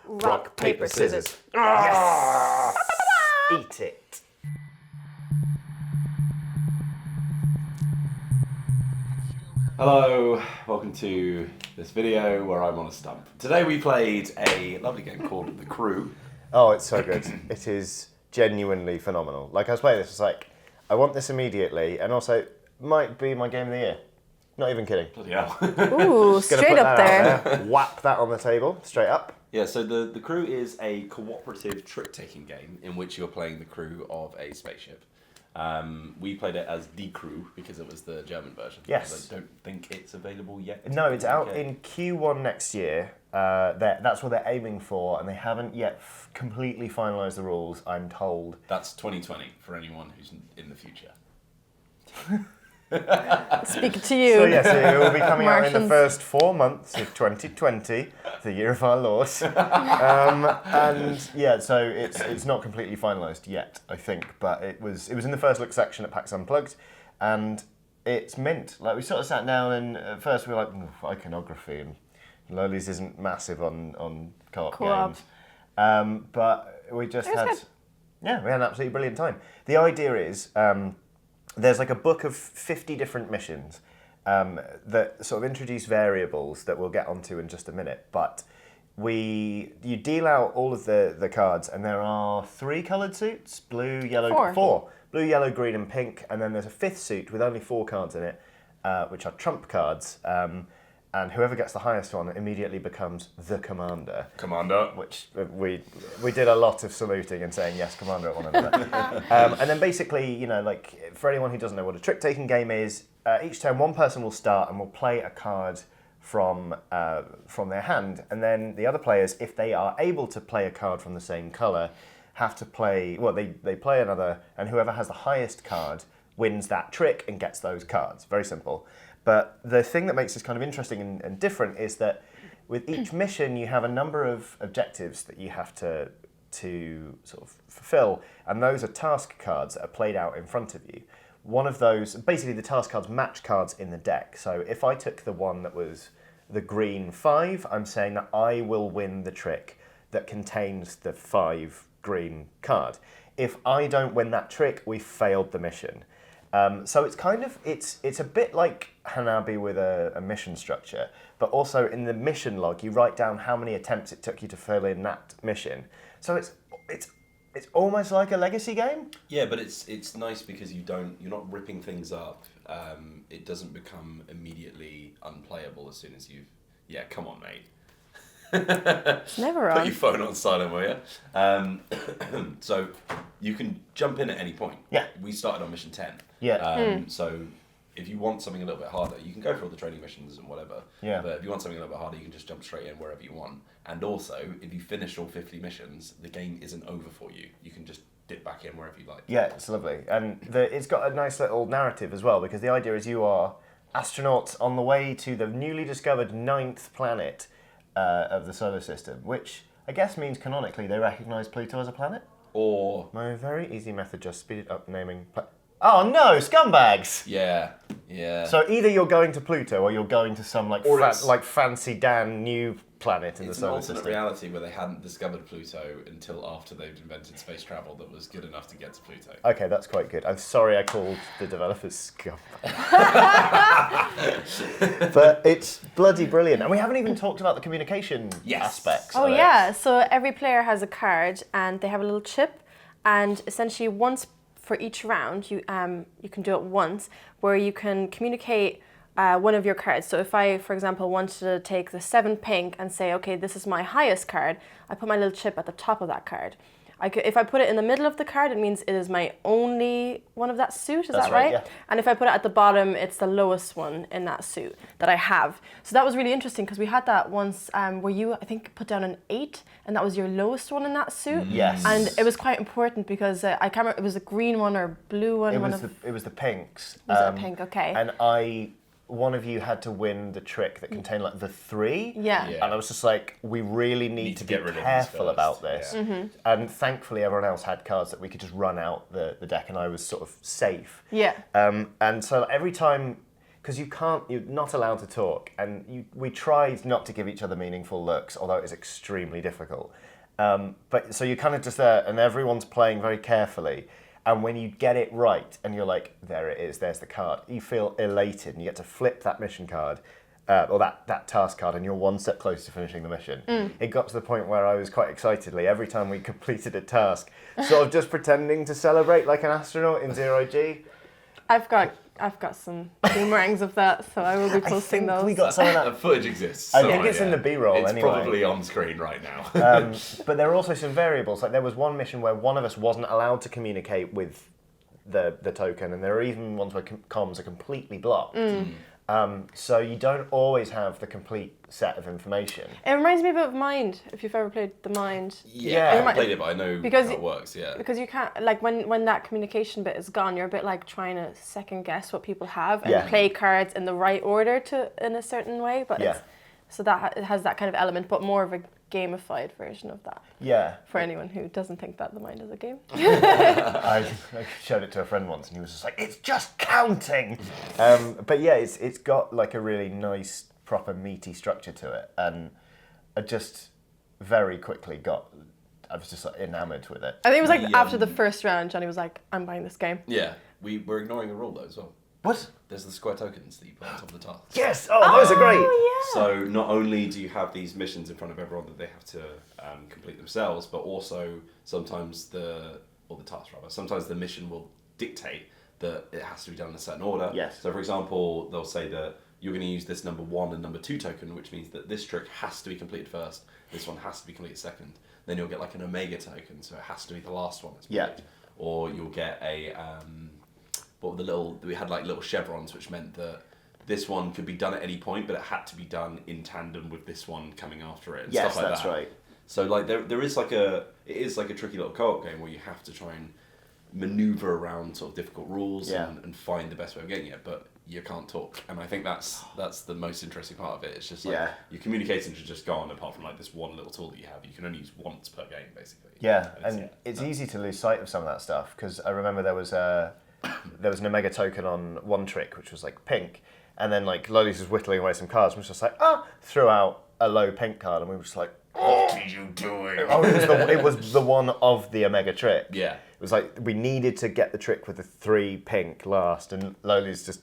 rock, paper, scissors. Yes! Eat it. Hello, welcome to this video where I'm on a stump. Today we played a lovely game called The Crew. Oh, it's so good. It is genuinely phenomenal. Like, I was playing this, it's like, I want this immediately, and also, might be my game of the year. Not even kidding. Bloody hell. Ooh, Just gonna straight put up that there. out there. Whap that on the table, straight up. Yeah, so the Crew is a cooperative trick-taking game in which you're playing the crew of a spaceship. We played it as The Crew because it was the German version. Yes. I don't think it's available yet. No, it's out UK. in Q1 next year. That's what they're aiming for, and they haven't yet completely finalised the rules, I'm told. That's 2020 for anyone who's in the future. Speaking to you. So yes, it will be coming out in the Martians. first 4 months of 2020, the year of our Lord. And yeah, so it's not completely finalised yet, I think, but it was in the first look section at PAX Unplugged, and it's mint. Like, we sort of sat down, and at first we were like, iconography, and Lolies isn't massive on co-op games, but we just had we had an absolutely brilliant time. The idea is. There's like a book of 50 different missions that sort of introduce variables that we'll get onto in just a minute. But you deal out all of the cards, and there are 3 coloured suits: blue, yellow, 4. Blue, yellow, green, and pink. And then there's a 5th suit with only 4 cards in it, which are trump cards. And whoever gets the highest one immediately becomes the commander. Commander. Which we did a lot of saluting and saying yes, commander at one another. And then basically, like, for anyone who doesn't know what a trick-taking game is, each turn one person will start and will play a card from their hand, and then the other players, if they are able to play a card from the same colour, have to play. Well, they play another, and whoever has the highest card wins that trick and gets those cards. Very simple. But the thing that makes this kind of interesting and different is that with each mission you have a number of objectives that you have to sort of fulfill, and those are task cards that are played out in front of you. One of those, basically the task cards match cards in the deck. So if I took the one that was the green 5, I'm saying that I will win the trick that contains the 5 green card. If I don't win that trick, we failed the mission. So it's kind of, it's a bit like Hanabi with a mission structure, but also in the mission log you write down how many attempts it took you to fill in that mission. So it's almost like a legacy game. Yeah, but it's nice because you're not ripping things up. It doesn't become immediately unplayable as soon as you've. Yeah, come on, mate. It's never Put on. your phone on silent, will you? So you can jump in at any point. Yeah. We started on mission 10. Yeah. So if you want something a little bit harder, you can go for all the training missions and whatever. Yeah. But if you want something a little bit harder, you can just jump straight in wherever you want. And also, if you finish all 50 missions, the game isn't over for you. You can just dip back in wherever you like. Yeah, it's lovely. And it's got a nice little narrative as well, because the idea is you are astronauts on the way to the newly discovered 9th planet of the solar system, which I guess means canonically they recognise Pluto as a planet. Or... My very easy method, just speed it up naming... Oh no, scumbags! Yeah, yeah. So either you're going to Pluto or you're going to some Or it's- fancy Dan new planet in It's the an solar alternate system. reality where they hadn't discovered Pluto until after they'd invented space travel that was good enough to get to Pluto. Okay, that's quite good. I'm sorry I called the developers scum. But it's bloody brilliant. And we haven't even talked about the communication aspects Oh of it. yeah, so every player has a card and they have a little chip, and essentially once for each round you can do it once where you can communicate one of your cards. So if I, for example, wanted to take the 7 pink and say, okay, this is my highest card, I put my little chip at the top of that card. If I put it in the middle of the card, it means it is my only one of that suit, is That's that right, right? yeah. And if I put it at the bottom, it's the lowest one in that suit that I have. So that was really interesting because we had that once where you, I think, put down an 8 and that was your lowest one in that suit. Yes. And it was quite important because I can't remember, it was a green one or blue one. It was the pinks. Was it a pink? Okay. And one of you had to win the trick that contained like the 3. Yeah. And I was just like, we really need to be get rid of these careful first. about this. Yeah. Mm-hmm. And thankfully everyone else had cards that we could just run out the deck, and I was sort of safe. Yeah. And so every time, because you're not allowed to talk, and we tried not to give each other meaningful looks, although it is extremely difficult. But so you're kind of just there, and everyone's playing very carefully. And when you get it right, and you're like, there it is, there's the card, you feel elated, and you get to flip that mission card, or that task card, and you're one step closer to finishing the mission. It got to the point where I was quite excitedly, every time we completed a task, sort of just pretending to celebrate like an astronaut in Zero G. I've got some boomerangs of that, so I will be posting those. We got some of that. The footage exists. I think it's in the B-roll it's anyway. It's probably on screen right now. But there are also some variables. Like there was one mission where one of us wasn't allowed to communicate with the token, and there are even ones where comms are completely blocked. So you don't always have the complete set of information. It reminds me a bit of Mind, if you've ever played the Mind. Yeah, I haven't played it, but I know how it works, yeah. Because you can't, like, when that communication bit is gone, you're a bit like trying to second guess what people have and play cards in the right order in a certain way. But so that it has that kind of element, but more of a gamified version of that. Yeah. For anyone who doesn't think that the Mind is a game. I showed it to a friend once, and he was just like, "It's just counting." But yeah, it's got like a really nice, proper, meaty structure to it, and I just very quickly I was just like enamoured with it. I think it was like after the first round, Johnny was like, "I'm buying this game." Yeah, we're ignoring a rule though as well. What? There's the square tokens that you put on top of the task. Yes! Oh, those are great! Yeah. So not only do you have these missions in front of everyone that they have to complete themselves, but also sometimes sometimes the mission will dictate that it has to be done in a certain order. Yes. So for example, they'll say that you're going to use this number 1 and number 2 token, which means that this trick has to be completed first, this one has to be completed second. Then you'll get like an omega token, so it has to be the last one that's completed. Or you'll get a we had like little chevrons, which meant that this one could be done at any point, but it had to be done in tandem with this one coming after it and stuff like that. Yes, that's right. So like there is like it is like a tricky little co-op game where you have to try and maneuver around sort of difficult rules and find the best way of getting it, but you can't talk. And I think that's the most interesting part of it. It's just like your communicating should just go on, apart from like this one little tool that you have. You can only use once per game, basically. Yeah, and it's easy to lose sight of some of that stuff, because I remember there was an omega token on one trick, which was like pink, and then like Loli's was whittling away some cards, and was just like, threw out a low pink card, and we were just like, what are you doing? It was the one of the omega trick. Yeah. It was like, we needed to get the trick with the 3 pink last, and Loli's just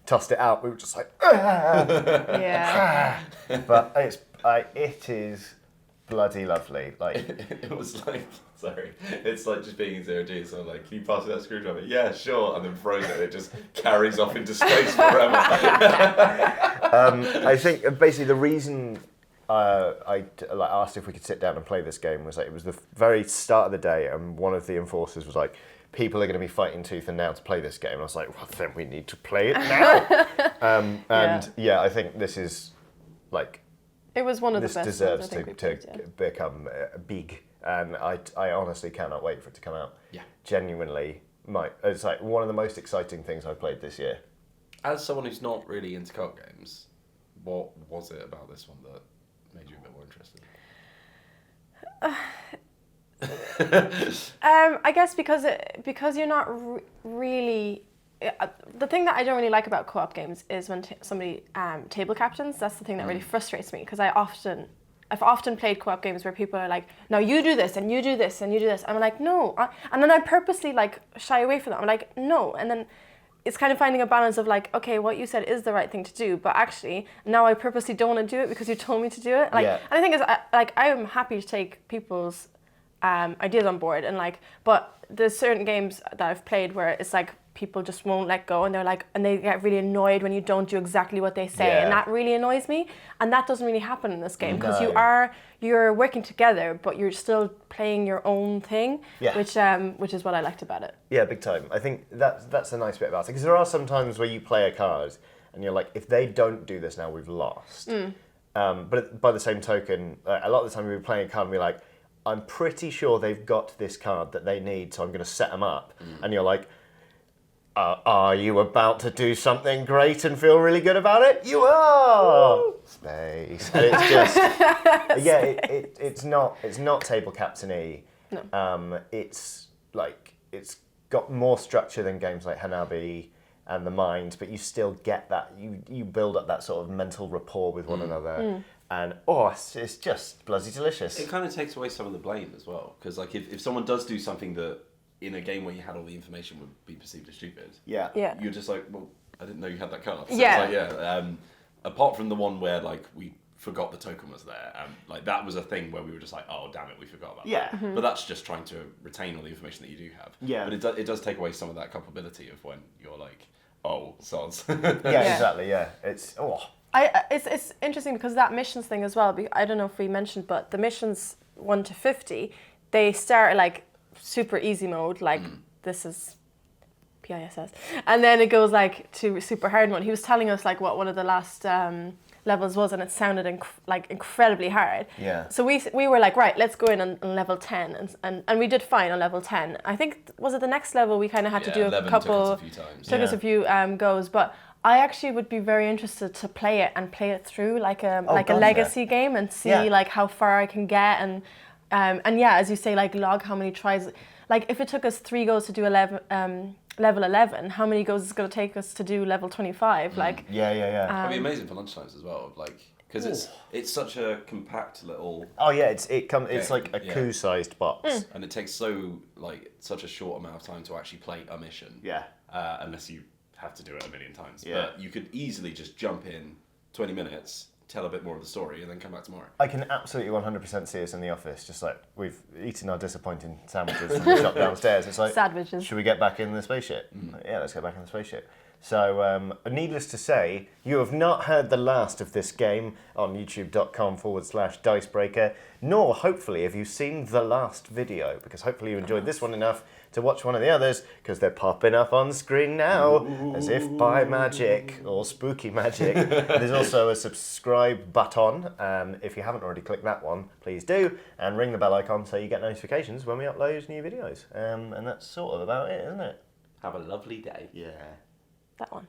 tossed it out. We were just like, yeah. But it is bloody lovely. Like it was like, sorry, it's like just being in 0G. So I'm like, can you pass me that screwdriver? Yeah, sure. And then throws it. It just carries off into space forever. I think basically the reason I asked if we could sit down and play this game was like, it was the very start of the day, and one of the enforcers was like, people are going to be fighting tooth and nail to play this game. And I was like, well, then we need to play it now. I think this is like, it was one of the best. This deserves to become big, and I honestly cannot wait for it to come out. Yeah, genuinely, it's like one of the most exciting things I've played this year. As someone who's not really into co-op games, what was it about this one that made you a bit more interested? I guess because you're not really. The thing that I don't really like about co-op games is when somebody table captains. That's the thing that really frustrates me, because I've often played co-op games where people are like, no, you do this and you do this and you do this. I'm like, no, and then I purposely like shy away from that. I'm like, no, and then it's kind of finding a balance of like, okay, what you said is the right thing to do, but actually now I purposely don't want to do it because you told me to do it. Like, and the thing is, I am happy to take people's ideas on board, and like, but there's certain games that I've played where it's like people just won't let go, and they're like, and they get really annoyed when you don't do exactly what they say, and that really annoys me. And that doesn't really happen in this game, because you're working together, but you're still playing your own thing, which is what I liked about it. Yeah, big time. I think that's the nice bit about it, because there are some times where you play a card and you're like, if they don't do this now, we've lost. But by the same token, a lot of the time we were playing a card and we're like, I'm pretty sure they've got this card that they need, so I'm going to set them up. And you're like, are you about to do something great and feel really good about it? You are! Woo! Space. And it's just, it's not table captain-y. No. It's got more structure than games like Hanabi. and the mind, but you still get that, you build up that sort of mental rapport with one another, and it's just bloody delicious. It kind of takes away some of the blame as well, because like if someone does do something that in a game where you had all the information would be perceived as stupid, Yeah. you're just like, well, I didn't know you had that card. So Yeah. it's like, apart from the one where like we forgot the token was there, and like that was a thing where we were just like, oh damn it, we forgot about that. But that's just trying to retain all the information that you do have. Yeah. But it does take away some of that culpability of when you're like, oh, sods. Exactly. Yeah, it's It's interesting because that missions thing as well. I don't know if we mentioned, but the missions 1 to 50, they start like super easy mode, like this is PISS, and then it goes like to super hard mode. He was telling us like what one of the last levels was, and it sounded incredibly hard. Yeah. So we were like, right, let's go in on level 10, and we did fine on level 10. I think was it the next level we kind of had to do a couple. Took us a few goes, but I actually would be very interested to play it through like a legacy game and see like how far I can get and yeah, as you say, like log how many tries. Like if it took us 3 goes to do level 11, how many goes is it going to take us to do level 25? Like It'd be amazing for lunchtimes as well, like because it's such a compact little. It's like a coup-sized box, and it takes such a short amount of time to actually play a mission. Yeah. Unless you have to do it a million times. Yeah. But you could easily just jump in 20 minutes, tell a bit more of the story, and then come back tomorrow. I can absolutely 100% see us in the office, just like we've eaten our disappointing sandwiches from the shop downstairs. It's like, sandwiches. Should we get back in the spaceship? Yeah, let's get back in the spaceship. So, needless to say, you have not heard the last of this game on youtube.com/Dicebreaker, nor hopefully have you seen the last video, because hopefully you enjoyed this one enough to watch one of the others, because they're popping up on screen now, as if by magic, or spooky magic. There's also a subscribe button. If you haven't already clicked that one, please do, and ring the bell icon so you get notifications when we upload new videos. And that's sort of about it, isn't it? Have a lovely day. Yeah. That one.